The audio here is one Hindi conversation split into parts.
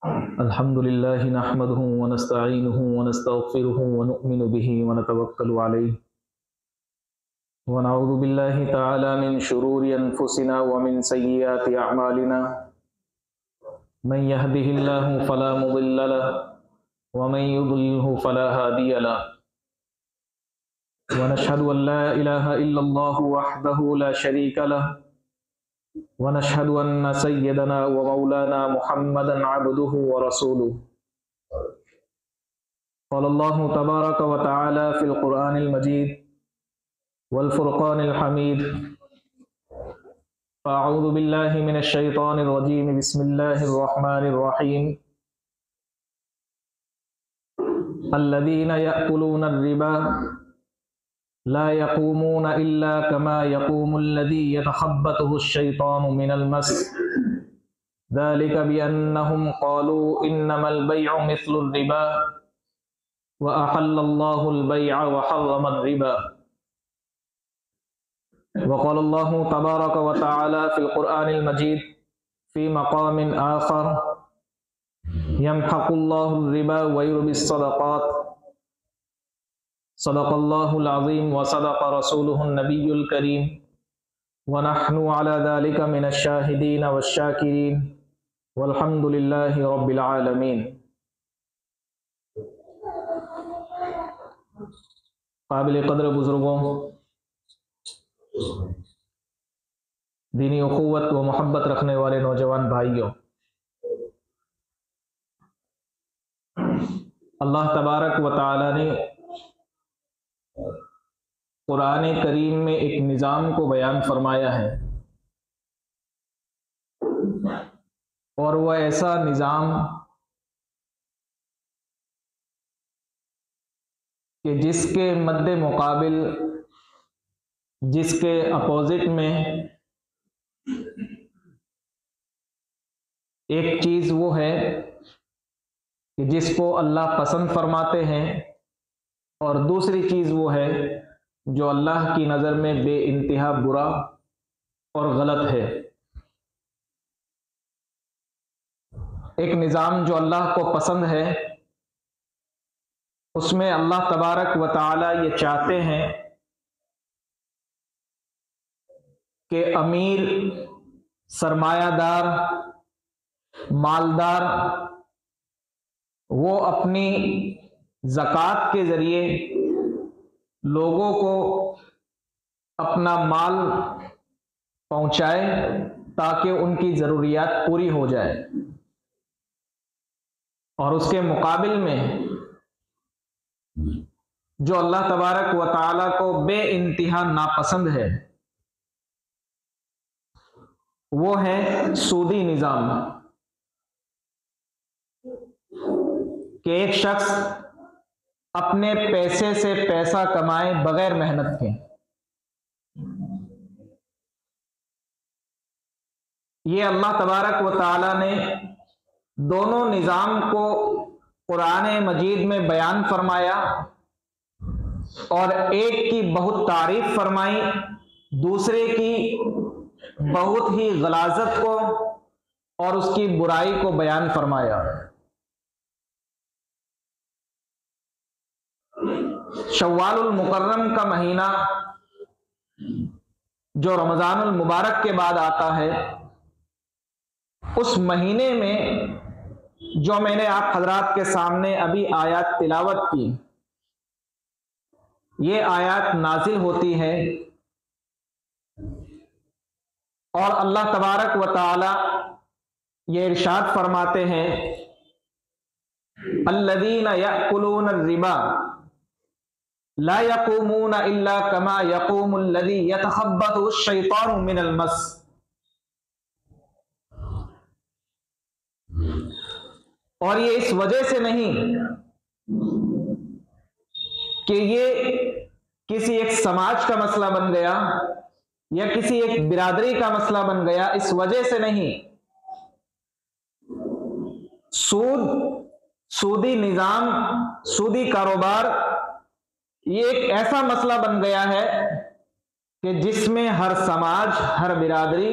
अल्हम्दुलिल्लाहि नहमदुहु व नस्तईनुहु व नस्तगफिरुहु व नु'मिनु बिही व नतवक्कलु अलैहि व नऊज़ु बिल्लाहि तआला मिन शुरूरि अनफुसिना व मिन सय्यिआति अअमालिना मन यहदिहिल्लाहु फला मुदिल्ल लहु व मन युद्लिल्हु फला हादिय लहु व नशहदु अन ला इलाहा इल्लल्लाहु वहदहु ला शरीका लहु व नशहदु अन्न सय्यदना व मौलाना मुहम्मदन अब्दुहु व रसूलुहु क़ालल्लाहु तबारक व तआला फ़िल क़ुरआनिल मजीद वल फ़ुरक़ानिल हमीद अऊज़ु बिल्लाहि मिनश शैतानिर रजीम बिस्मिल्लाहिर रहमानिर रहीम अल्लज़ीना यअकुलूनर रिबा ला यक़ूमूना इल्ला कमा यक़ूमुल्लज़ी यतख़ब्बतुहुश्शैतानु मिनल मस ज़ालिका बिअन्नहुम क़ालू इन्नमल बैअु मिस्लुर रिबा व अहल्लल्लाहुल बैअ व हर्रमर रिबा व क़ालल्लाहु तबारक व तआला फ़िल क़ुरआनिल मजीद फ़ी मक़ामिन आख़र यमहक़ुल्लाहुर रिबा व युर्बिस सदक़ात सदक़ल्लाहुल अज़ीम व सदक़ रसूलुहुन नबियुल करीम व नहनु अला ज़ालिका मिनश शाहिदीन वश्शाकिरीन वल्हम्दुलिल्लाहि रब्बिल आलमीन। काबिल क़द्र बुज़ुर्गों, दीनी उख़ुव्वत व मोहब्बत रखने वाले नौजवान भाइयों, अल्लाह तबारक व तआला ने कुरान करीम में एक निज़ाम को बयान फरमाया है और वह ऐसा निज़ाम कि जिसके मद्दे मुकाबिल, जिसके अपोजिट में एक चीज़ वो है कि जिसको अल्लाह पसंद फरमाते हैं और दूसरी चीज़ वो है जो अल्लाह की नज़र में बेइंतहा बुरा और गलत है। एक निज़ाम जो अल्लाह को पसंद है उसमें अल्लाह तबारक व तआला ये चाहते हैं कि अमीर, सरमायादार, मालदार वो अपनी ज़कात के ज़रिए लोगों को अपना माल पहुंचाए ताकि उनकी ज़रूरियात पूरी हो जाए, और उसके मुकाबिल में जो अल्लाह तबारक व तआला को बेइंतहा नापसंद है वो है सूदी निज़ाम, कि एक शख्स अपने पैसे से पैसा कमाए बगैर मेहनत के। ये अल्लाह तबारक व तआला ने दोनों निज़ाम को कुरान मजीद में बयान फरमाया और एक की बहुत तारीफ फरमाई, दूसरे की बहुत ही गलाजत को और उसकी बुराई को बयान फरमाया। शव्वालुल मुकर्रम का महीना जो रमजानुल मुबारक के बाद आता है, उस महीने में जो मैंने आप हजरात के सामने अभी आयत तिलावत की, ये आयत नाजिल होती है और अल्लाह तबारक व तआला ये इरशाद फरमाते हैं, अल्लज़ीना यअकुलूना रिबा ला यक़ूमूना इल्ला कमा यक़ूमुल्लज़ी यतख़ब्बतुहुश्शैतानु मिनल मस। और ये इस वजह से नहीं कि ये किसी एक समाज का मसला बन गया या किसी एक बिरादरी का मसला बन गया, इस वजह से नहीं। सूदी निज़ाम, सूदी कारोबार ये एक ऐसा मसला बन गया है कि जिसमें हर समाज, हर बिरादरी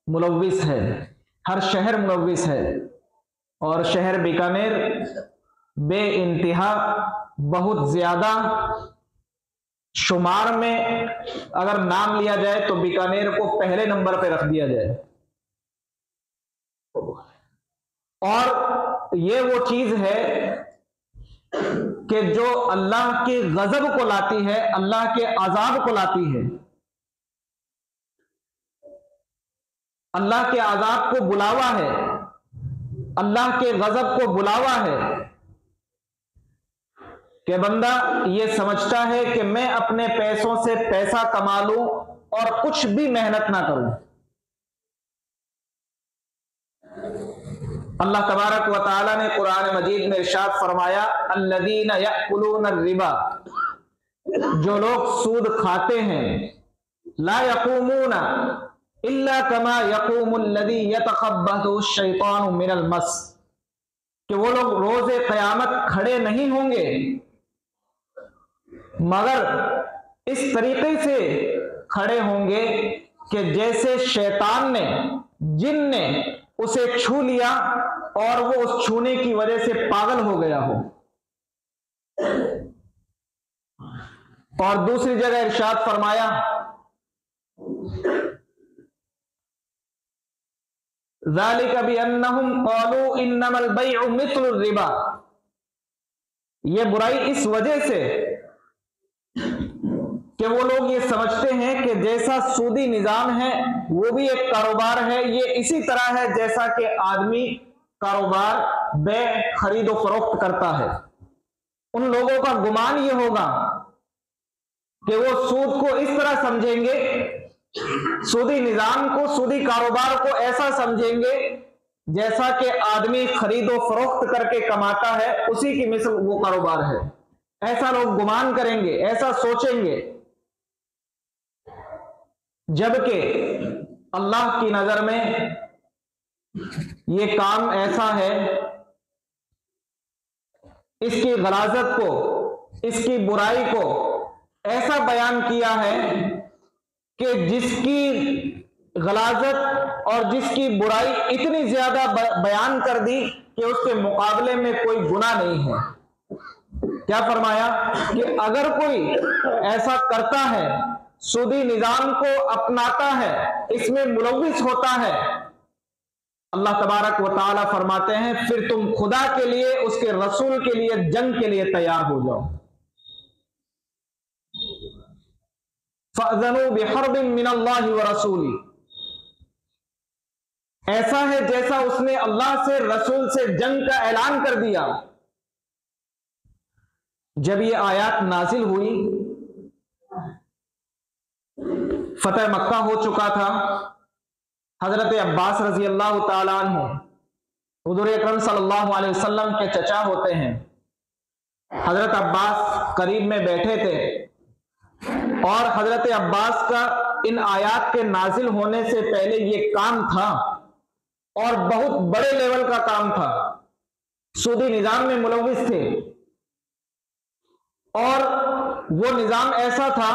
मुलव्विस है, हर शहर मुलव्विस है, और शहर बीकानेर बे इंतहा बहुत ज्यादा, शुमार में अगर नाम लिया जाए तो बीकानेर को पहले नंबर पे रख दिया जाए। और ये वो चीज है कि जो अल्लाह के गजब को लाती है, अल्लाह के अजाब को लाती है, अल्लाह के अजाब को बुलावा है, अल्लाह के गजब को बुलावा है कि बंदा ये समझता है कि मैं अपने पैसों से पैसा कमा लूं और कुछ भी मेहनत ना करूं। अल्लाह तबारक व तआला ने कुरान मजीद में इरशाद फरमाया, अल्लज़ीना यअकुलूना रिबा, जो लोग सूद खाते हैं, ला यक़ूमूना इल्ला कमा यक़ूमुल्लज़ी यतख़ब्बतु शैतानु मिनल मस, कि वो लोग रोज़े क़यामत खड़े नहीं होंगे मगर इस तरीके से खड़े होंगे कि जैसे शैतान ने, जिन ने उसे छू लिया और वो उस छूने की वजह से पागल हो गया हो। और दूसरी जगह इरशाद फरमाया, ज़ालिका बिअन्नहुम क़ालू इन्नमल बैउ मिस्लुर रिबा, ये बुराई इस वजह से कि वो लोग ये समझते हैं कि जैसा सूदी निजाम है वो भी एक कारोबार है, ये इसी तरह है जैसा कि आदमी कारोबार बे खरीदो फरोख्त करता है। उन लोगों का गुमान ये होगा कि वो सूद को इस तरह समझेंगे, सूदी निजाम को, सूदी कारोबार को ऐसा समझेंगे जैसा कि आदमी खरीदो फरोख्त करके कमाता है, उसी की मिसल वो कारोबार है। ऐसा लोग गुमान करेंगे, ऐसा सोचेंगे, जबकि अल्लाह की नजर में ये काम ऐसा है, इसकी गलाजत को, इसकी बुराई को ऐसा बयान किया है कि जिसकी गलाजत और जिसकी बुराई इतनी ज्यादा बयान कर दी कि उसके मुकाबले में कोई गुनाह नहीं है। क्या फरमाया कि अगर कोई ऐसा करता है, सूदी निजाम को अपनाता है, इसमें मुलव्विस होता है, अल्लाह तबारक व तआला फरमाते हैं फिर तुम खुदा के लिए, उसके रसूल के लिए जंग के लिए तैयार हो जाओ। फ़अज़नू बिहर्बिन मिनल्लाहि व रसूली, ऐसा है जैसा उसने अल्लाह से, रसूल से जंग का ऐलान कर दिया। जब ये आयत नाजिल हुई, फतह मक्का हो चुका था, हजरत अब्बास रजी अल्लाह ताला अन्हु हुज़ूर अकरम सल्लल्लाहु अलैहि वसल्लम के चचा होते हैं, हजरत अब्बास करीब में बैठे थे और हजरत अब्बास का इन आयात के नाजिल होने से पहले ये काम था और बहुत बड़े लेवल का काम था। सूदी निजाम में मुलव्विस थे और वो निजाम ऐसा था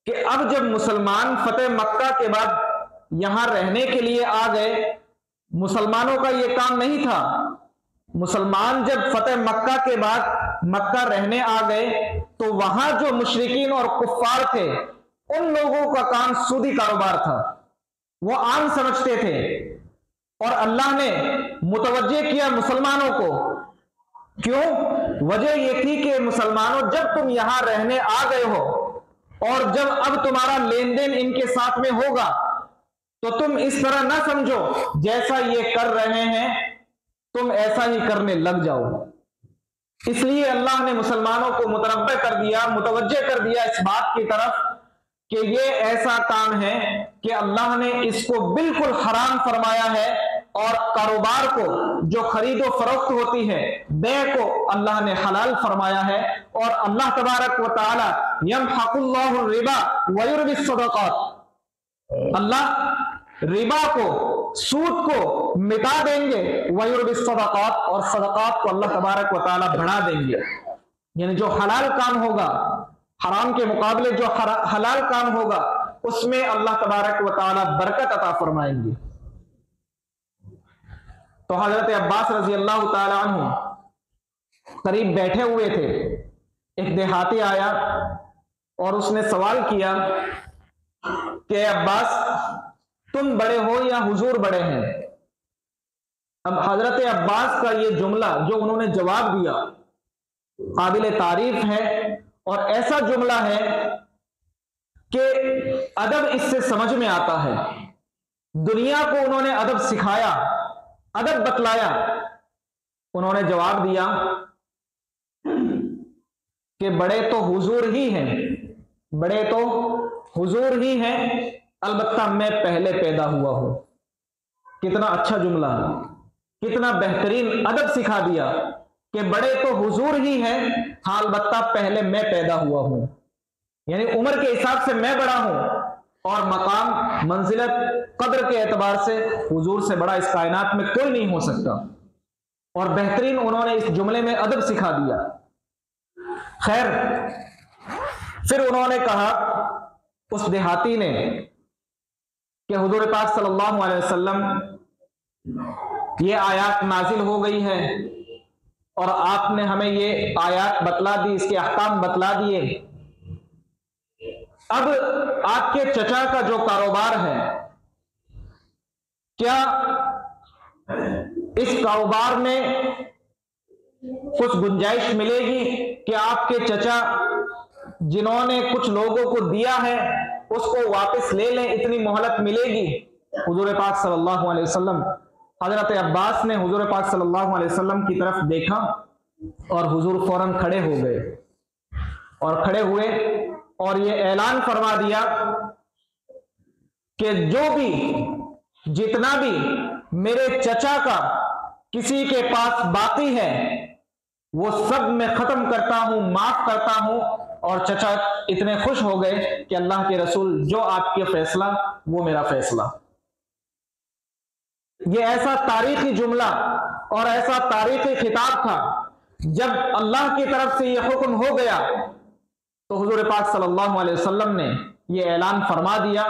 कि अब जब मुसलमान फतेह मक्का के बाद यहां रहने के लिए आ गए, मुसलमानों का ये काम नहीं था। मुसलमान जब फतेह मक्का के बाद मक्का रहने आ गए तो वहां जो मुशरिकीन और कुफ्फार थे, उन लोगों का काम सूदी कारोबार था, वो आम समझते थे। और अल्लाह ने मुतवज्जे किया मुसलमानों को। क्यों? वजह यह थी कि मुसलमानों, जब तुम यहां रहने आ गए हो और जब अब तुम्हारा लेन देन इनके साथ में होगा तो तुम इस तरह ना समझो जैसा ये कर रहे हैं तुम ऐसा ही करने लग जाओ। इसलिए अल्लाह ने मुसलमानों को मुतनब्बे कर दिया, मुतवज्जे कर दिया इस बात की तरफ कि ये ऐसा काम है कि अल्लाह ने इसको बिल्कुल हराम फरमाया है और कारोबार को, जो खरीदो फरोख्त होती है, बे को अल्लाह ने हलाल फरमाया है। और अल्लाह तबारक व तआला यमहकुल्लाहु रिबा व युर्बिस सदक़ात, अल्लाह रिबा को, सूद को मिटा देंगे, व युर्बिस सदक़ात, और सदक़ात को अल्लाह तबारक व तआला बढ़ा देंगे। यानी जो हलाल काम होगा, हराम के मुकाबले जो हलाल काम होगा, उसमें अल्लाह तबारक व तआला बरकत अता फरमाएंगे। तो हजरत अब्बास रजी अल्लाह ताला अन्हु करीब बैठे हुए थे। एक देहाती आया और उसने सवाल किया कि अब्बास, तुम बड़े हो या हुजूर बड़े हैं? अब हजरत अब्बास का ये जुमला जो उन्होंने जवाब दिया काबिल तारीफ है, और ऐसा जुमला है कि अदब इससे समझ में आता है। दुनिया को उन्होंने अदब सिखाया, अदब बतलाया। उन्होंने जवाब दिया कि बड़े तो हुजूर ही हैं, बड़े तो हुजूर ही हैं, अलबत्ता मैं पहले पैदा हुआ हूं। कितना अच्छा जुमला, कितना बेहतरीन अदब सिखा दिया कि बड़े तो हुजूर ही हैं, हाँ अलबत्ता पहले मैं पैदा हुआ हूं। यानी उम्र के हिसाब से मैं बड़ा हूं, और मकाम, मंजिलत, कद्र के एतबार से हुजूर से बड़ा इस कायनात में कोई नहीं हो सकता। और बेहतरीन उन्होंने इस जुमले में अदब सिखा दिया। खैर, फिर उन्होंने कहा उस देहाती ने कि हुजूर पाक सल्लल्लाहु अलैहि वसल्लम, ये आयत नाजिल हो गई है और आपने हमें ये आयत बतला दी, इसके अहकाम बतला दिए। अब आपके चचा का जो कारोबार है, क्या इस कारोबार में कुछ गुंजाइश मिलेगी कि आपके चचा जिन्होंने कुछ लोगों को दिया है उसको वापस ले लें, इतनी मोहलत मिलेगी? हुजूर पाक सल्लल्लाहु अलैहि वसल्लम, हजरत अब्बास ने हुजूर पाक सल्लल्लाहु अलैहि वसल्लम की तरफ देखा और हुजूर फौरन खड़े हो गए, और खड़े हुए और ये ऐलान फरमा दिया कि जो भी, जितना भी मेरे चचा का किसी के पास बाकी है वो सब मैं खत्म करता हूं, माफ करता हूं। और चचा इतने खुश हो गए कि अल्लाह के रसूल, जो आपके फैसला वो मेरा फैसला। ये ऐसा तारीखी जुमला और ऐसा तारीखी खिताब था। जब अल्लाह की तरफ से ये हुक्म हो गया तो हुजूर पाक सल्लल्लाहु अलैहि वसल्लम ने ये ऐलान फरमा दिया।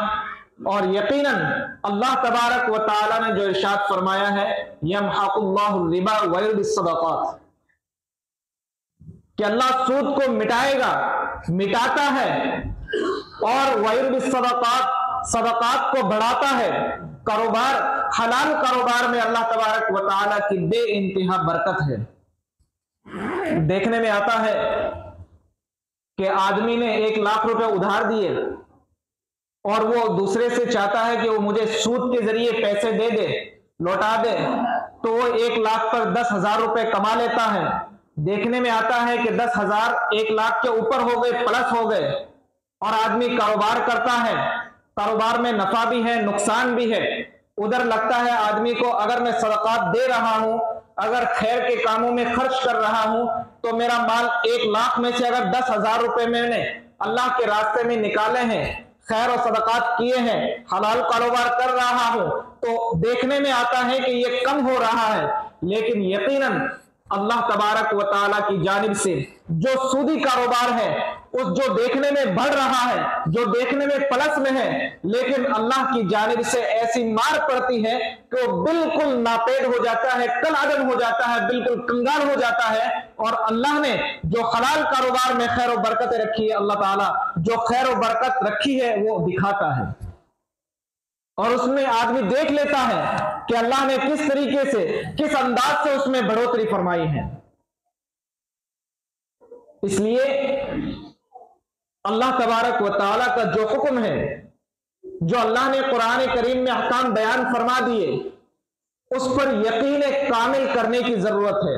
और यकीनन अल्लाह तबारक व तआला ने जो इरशाद फरमाया है, यमहकुल्लाहु रिबा व युर्बिस सदक़ात, कि अल्लाह सूद को मिटाएगा, मिटाता है, और वयुर्बिस सदक़ात, सदक़ात को बढ़ाता है। कारोबार, हलाल कारोबार में अल्लाह तबारक व तआला की बे इंतहा बरकत है। देखने में आता है कि आदमी ने 1 लाख रुपए उधार दिए और वो दूसरे से चाहता है कि वो मुझे सूद के जरिए पैसे दे दे, लौटा दे, तो वो 1 लाख पर 10,000 रुपए कमा लेता है। देखने में आता है कि 10,000 1 लाख के ऊपर हो गए, प्लस हो गए, और आदमी कारोबार करता है। कारोबार में नफा भी है, नुकसान भी है। उधर लगता है आदमी को, अगर मैं सदक़ात दे रहा हूं, अगर खैर के कामों में खर्च कर रहा हूं, तो मेरा माल 1 लाख में से अगर 10,000 रुपए मैंने अल्लाह के रास्ते में निकाले हैं, खैर और सदक़ात किए हैं, हलाल कारोबार कर रहा हूं, तो देखने में आता है कि ये कम हो रहा है। लेकिन यकीनन अल्लाह तबारक व तआला की जानिब से जो सूदी कारोबार है, उस जो देखने में बढ़ रहा है, जो देखने में प्लस में है, लेकिन अल्लाह की जानिब से ऐसी मार पड़ती है कि वो बिल्कुल नापेद हो जाता है, कल अदम हो जाता है, बिल्कुल कंगाल हो जाता है। और अल्लाह ने जो हलाल कारोबार में खैर और बरकत रखी है, अल्लाह ताला जो खैर और बरकत रखी है वो दिखाता है, और उसमें आदमी देख लेता है कि अल्लाह ने किस तरीके से, किस अंदाज से उसमें बढ़ोतरी फरमाई है। इसलिए अल्लाह तबारक व तआला का जो हुक्म है, जो अल्लाह ने कुरान करीम में अहकाम बयान फरमा दिए, उस पर यकीन कामिल करने की जरूरत है।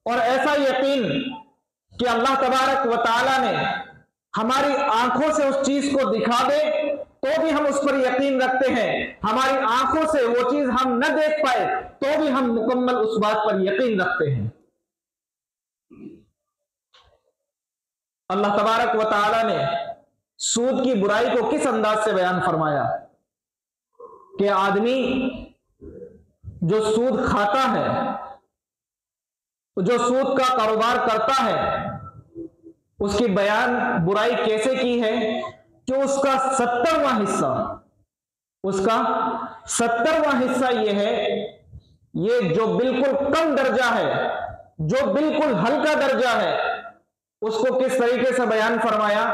और ऐसा यकीन कि अल्लाह तबारक व तआला ने हमारी आंखों से उस चीज को दिखा दे तो भी हम उस पर यकीन रखते हैं, हमारी आंखों से वो चीज हम न देख पाए तो भी हम मुकम्मल उस बात पर यकीन रखते हैं। अल्लाह तबारक व तआला ने सूद की बुराई को किस अंदाज से बयान फरमाया कि आदमी जो सूद खाता है, जो सूद का कारोबार करता है, उसकी बयान बुराई कैसे की है कि उसका 70वां हिस्सा, उसका 70वां हिस्सा यह है ये जो बिल्कुल कम दर्जा है, जो बिल्कुल हल्का दर्जा है, उसको किस तरीके से बयान फरमाया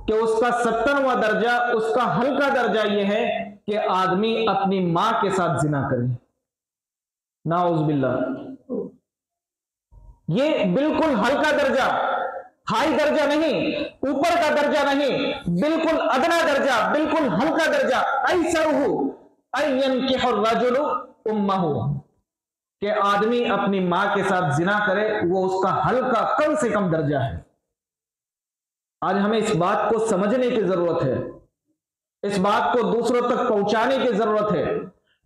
कि उसका 70वां दर्जा, उसका हल्का दर्जा यह है कि आदमी अपनी मां के साथ जिना करे। नाउज़ुबिल्लाह। ये बिल्कुल हल्का दर्जा, हाई दर्जा नहीं, ऊपर का दर्जा नहीं, बिल्कुल अदना दर्जा, बिल्कुल हल्का दर्जा। ऐसरहु अय्यनकिहुर रजुलु उम्महु, कि आदमी अपनी मां के साथ जिना करे, वो उसका हल्का कम से कम दर्जा है। आज हमें इस बात को समझने की जरूरत है, इस बात को दूसरों तक पहुंचाने की जरूरत है।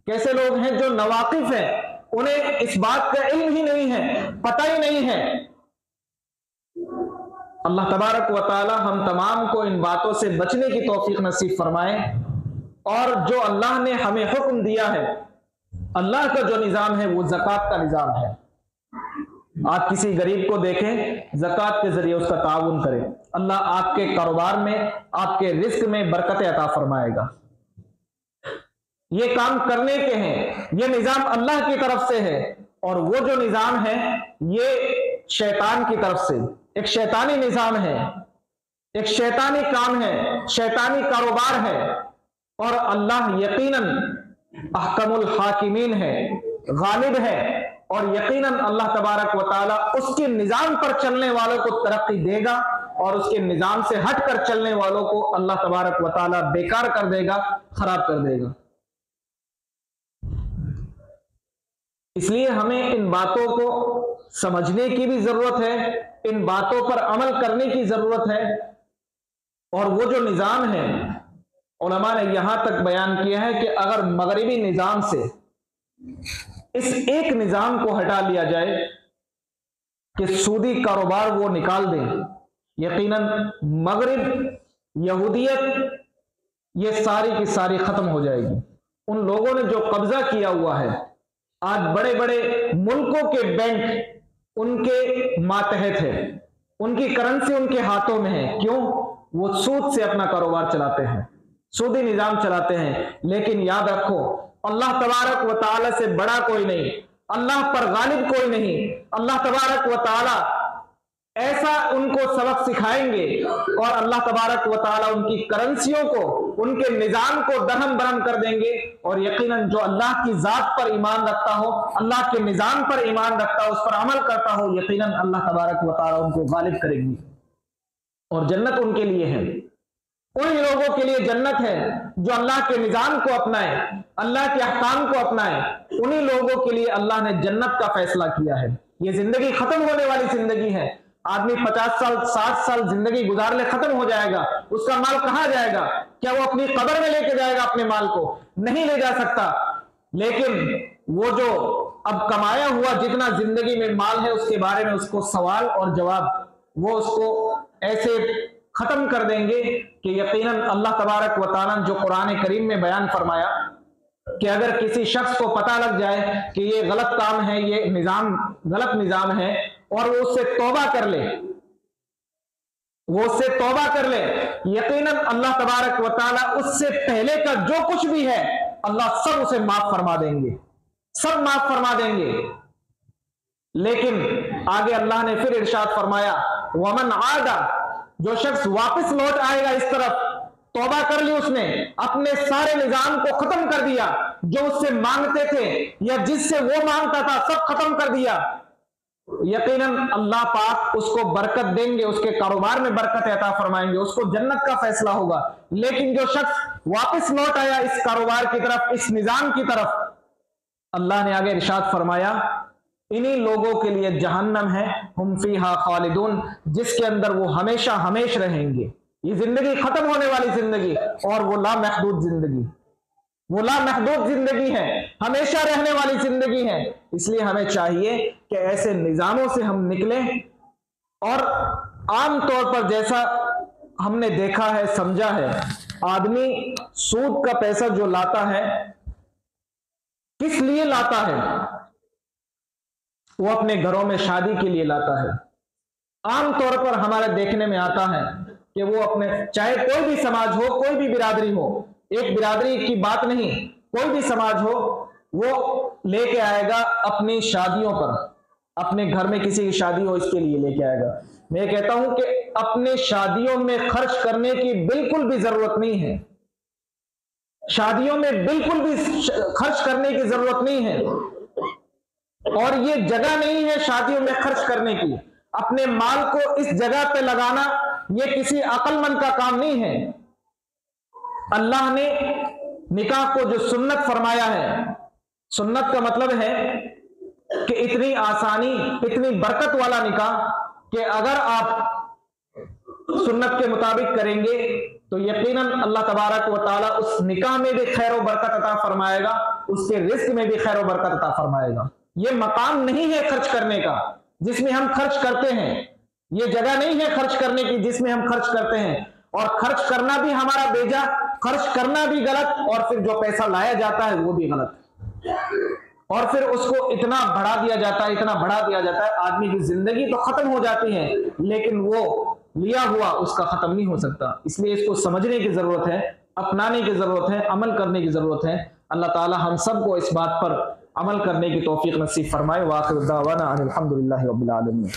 कैसे लोग हैं जो नवाकिफ हैं, उन्हें इस बात का इल्म ही नहीं है, पता ही नहीं है। अल्लाह तबारक व तआला हम तमाम को इन बातों से बचने की तौफीक नसीब फरमाए। और जो अल्लाह ने हमें हुक्म दिया है, अल्लाह का जो निज़ाम है वो ज़कात का निज़ाम है। आप किसी गरीब को देखें, ज़कात के जरिए उसका ताउन करें, अल्लाह आपके कारोबार में, आपके रिस्क में बरकत अता फरमाएगा। ये काम करने के हैं, ये निज़ाम अल्लाह की तरफ से है। और वो जो निज़ाम है ये शैतान की तरफ से, एक शैतानी निज़ाम है, एक शैतानी काम है, शैतानी कारोबार है। और अल्लाह यकीनन अहकमुल हाकिमीन है, गालिब है। और यकीनन अल्लाह तबारक व तआला उसके निज़ाम पर चलने वालों को तरक्की देगा और उसके निज़ाम से हट कर चलने वालों को अल्लाह तबारक व तआला बेकार कर देगा, खराब कर देगा। इसलिए हमें इन बातों को समझने की भी जरूरत है, इन बातों पर अमल करने की जरूरत है। और वो जो निज़ाम है, उलमा ने यहां तक बयान किया है कि अगर मगरिबी निज़ाम से इस एक निज़ाम को हटा लिया जाए कि सूदी कारोबार वो निकाल दें, यकीनन मगरिब, यहूदियत, ये सारी की सारी खत्म हो जाएगी। उन लोगों ने जो कब्जा किया हुआ है, आज बड़े बड़े मुल्कों के बैंक उनके मातहत है, उनकी करेंसी उनके हाथों में है। क्यों? वो सूद से अपना कारोबार चलाते हैं, सूदी निज़ाम चलाते हैं। लेकिन याद रखो, अल्लाह तबारक व तआला से बड़ा कोई नहीं, अल्लाह पर गालिब कोई नहीं। अल्लाह तबारक व तआला ऐसा उनको सबक सिखाएंगे और अल्लाह तबारक व तआला उनकी करेंसियों को, उनके निज़ाम को दहम बरहम कर देंगे। और यकीनन जो अल्लाह की जात पर ईमान रखता हो, अल्लाह के निज़ाम पर ईमान रखता हो, उस पर अमल करता हो, यकीनन अल्लाह तबारक व तआला उनको गालिब करेगी और जन्नत उनके लिए है। उन लोगों के लिए जन्नत है जो अल्लाह के निज़ाम को अपनाए, अल्लाह के अहकाम को अपनाए। उन्हीं लोगों के लिए अल्लाह ने जन्नत का फैसला किया है। ये जिंदगी खत्म होने वाली जिंदगी है। आदमी 50 साल 60 साल जिंदगी गुजार ले, खत्म हो जाएगा। उसका माल कहां जाएगा? क्या वो अपनी कब्र में लेके जाएगा अपने माल को? नहीं ले जा सकता। लेकिन वो जो अब कमाया हुआ जितना जिंदगी में माल है, उसके बारे में उसको सवाल और जवाब वो उसको ऐसे खत्म कर देंगे कि यकीनन अल्लाह तबारक व तआला जो कुरान करीम में बयान फरमाया कि अगर किसी शख्स को पता लग जाए कि ये गलत काम है, ये निजाम गलत निजाम है, और वो उससे तौबा कर ले, वो उससे तौबा कर ले, यकीनन अल्लाह तबारक व तआला उससे पहले का जो कुछ भी है अल्लाह सब उसे माफ फरमा देंगे, सब माफ फरमा देंगे। लेकिन आगे अल्लाह ने फिर इरशाद फरमाया, वमन आदा, जो शख्स वापस लौट आएगा इस तरफ, तौबा कर ली उसने, अपने सारे निजाम को खत्म कर दिया, जो उससे मांगते थे या जिससे वो मांगता था सब खत्म कर दिया, यकीनन अल्लाह पाक उसको बरकत देंगे, उसके कारोबार में बरकत अता फरमाएंगे, उसको जन्नत का फैसला होगा। लेकिन जो शख्स वापस लौट आया इस कारोबार की तरफ, इस निजाम की तरफ, अल्लाह ने आगे इरशाद फरमाया, इन्हीं लोगों के लिए जहन्नम है, हुम फीहा खालिदून, जिसके अंदर वो हमेशा हमेश रहेंगे। ये जिंदगी खत्म होने वाली जिंदगी और वो लामहदूद जिंदगी, वो लामहदूद जिंदगी है, हमेशा रहने वाली जिंदगी है। इसलिए हमें चाहिए कि ऐसे निजामों से हम निकलें। और आम तौर पर जैसा हमने देखा है, समझा है, आदमी सूद का पैसा जो लाता है, किस लिए लाता है? वो अपने घरों में शादी के लिए लाता है। आम तौर पर हमारे देखने में आता है कि वो अपने, चाहे कोई भी समाज हो, कोई भी बिरादरी हो, एक बिरादरी की बात नहीं, कोई भी समाज हो, वो लेके आएगा अपनी शादियों पर, अपने घर में किसी की शादी हो इसके लिए लेके आएगा। मैं कहता हूं कि अपने शादियों में खर्च करने की बिल्कुल भी जरूरत नहीं है, शादियों में बिल्कुल भी खर्च करने की जरूरत नहीं है, और ये जगह नहीं है शादियों में खर्च करने की। अपने माल को इस जगह पे लगाना ये किसी अक्लमंद का काम नहीं है। अल्लाह ने निकाह को जो सुन्नत फरमाया है, सुन्नत का मतलब है कि इतनी आसानी, इतनी बरकत वाला निकाह कि अगर आप सुन्नत के मुताबिक करेंगे तो यकीनन अल्लाह तबारक व तआला उस निकाह में भी खैर व बरकत अता फरमाएगा, उसके रिस्क में भी खैर व बरकत अता फरमाएगा। ये मकाम नहीं है खर्च करने का जिसमें हम खर्च करते हैं, ये जगह नहीं है खर्च करने की जिसमें हम खर्च करते हैं, और खर्च करना भी हमारा बेजा, खर्च करना भी गलत, और फिर जो पैसा लाया जाता है वो भी गलत, और फिर उसको इतना बढ़ा दिया जाता है, इतना बढ़ा दिया जाता है, आदमी की जिंदगी तो खत्म हो जाती है लेकिन वो लिया हुआ उसका खत्म नहीं हो सकता। इसलिए इसको समझने की जरूरत है, अपनाने की जरूरत है, अमल करने की जरूरत है। अल्लाह ताला हम सबको इस बात पर अमल करने की तौफीक नसीब फरमाए। व आखिर दावाना अल्हम्दुलिल्लाहि रब्बिल आलमीन।